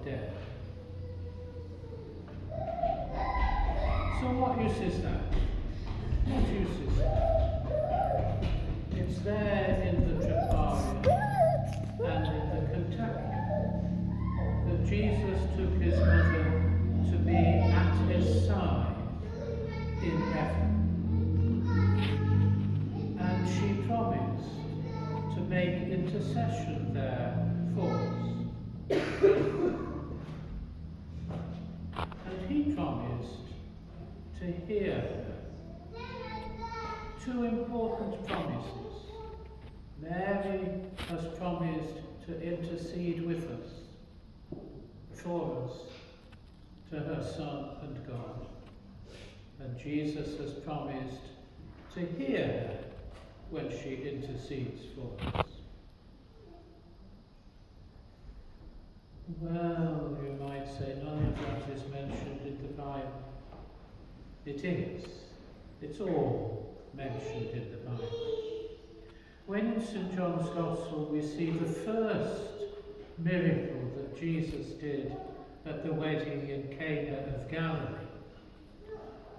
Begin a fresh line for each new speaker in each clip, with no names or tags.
the dead. So what use is that? What use is that? It's there in the Troparion and in the Kentucky that Jesus took his mother to be at his side in heaven. And she promised to make intercession there for us. And he promised to hear her. Two important promises. Mary has promised to intercede with us, for us, to her Son and God. And Jesus has promised to hear her when she intercedes for us. Well, you might say none of that is mentioned in the Bible. It is. It's all mentioned in the Bible. When in St. John's Gospel we see the first miracle that Jesus did at the wedding in Cana of Galilee,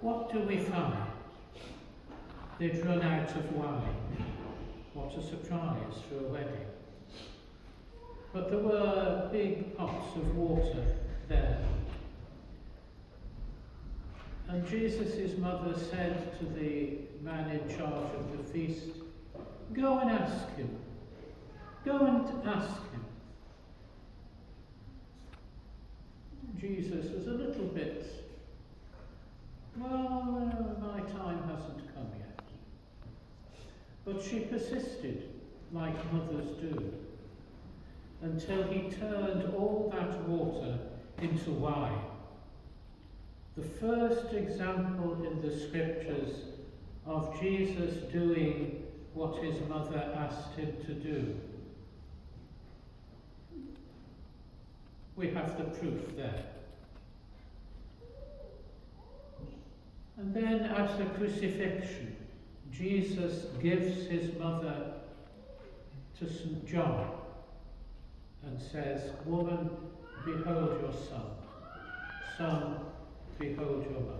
what do we find? They'd run out of wine. What a surprise for a wedding. But there were big pots of water there. And Jesus' mother said to the man in charge of the feast, "Go and ask him. Go and ask him." Jesus was a little bit, well, my time hasn't come yet. But she persisted, like mothers do, until he turned all that water into wine. The first example in the scriptures of Jesus doing what his mother asked him to do. We have the proof there. And then at the crucifixion, Jesus gives his mother to St. John and says, "Woman, behold your son. Son, behold your mother."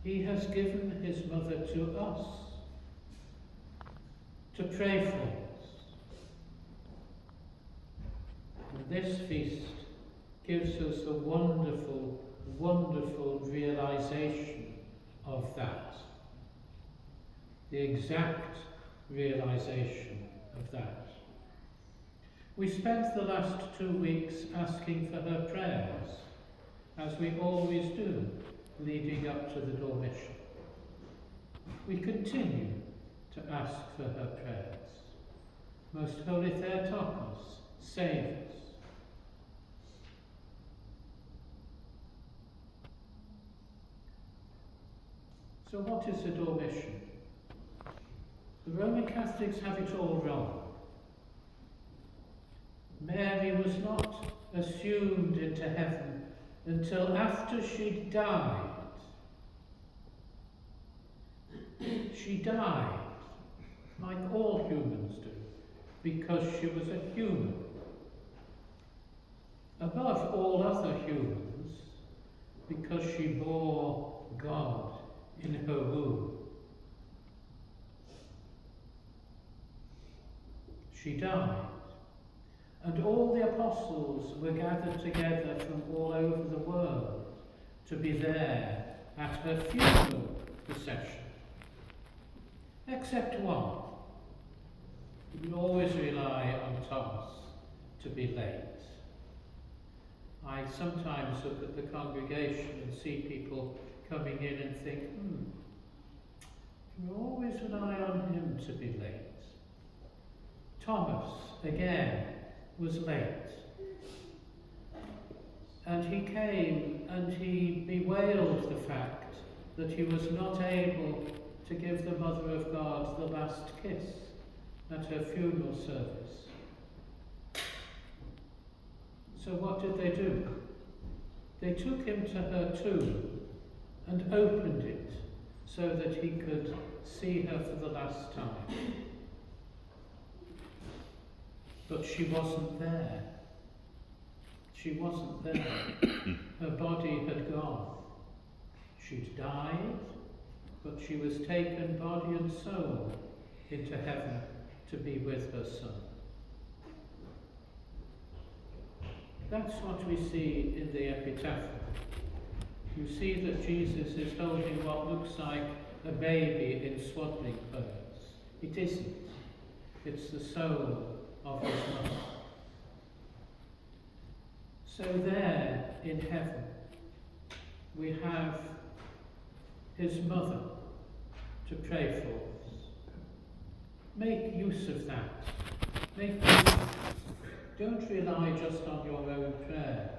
He has given his mother to us, to pray for us. And this feast gives us a wonderful, wonderful realization of that. The exact realization of that. We spent the last 2 weeks asking for her prayers, as we always do, leading up to the Dormition. We continue to ask for her prayers. Most Holy Theotokos, save us. So what is the Dormition? The Roman Catholics have it all wrong. Mary was not assumed into heaven until after she died. She died, like all humans do, because she was a human. Above all other humans, because she bore God in her womb. She died. And all the apostles were gathered together from all over the world to be there at her funeral procession. Except one. We always rely on Thomas to be late. I sometimes look at the congregation and see people coming in and think, we always rely on him to be late. Thomas, again, was late. And he came and he bewailed the fact that he was not able to give the Mother of God the last kiss at her funeral service. So what did they do? They took him to her tomb and opened it so that he could see her for the last time. But she wasn't there. She wasn't there. Her body had gone. She'd died, but she was taken body and soul into heaven to be with her Son. That's what we see in the epitaph. You see that Jesus is holding what looks like a baby in swaddling clothes. It isn't. It's the soul of his mother. So there in heaven we have his mother to pray for us. Make use of that. Make use of it. Don't rely just on your own prayers.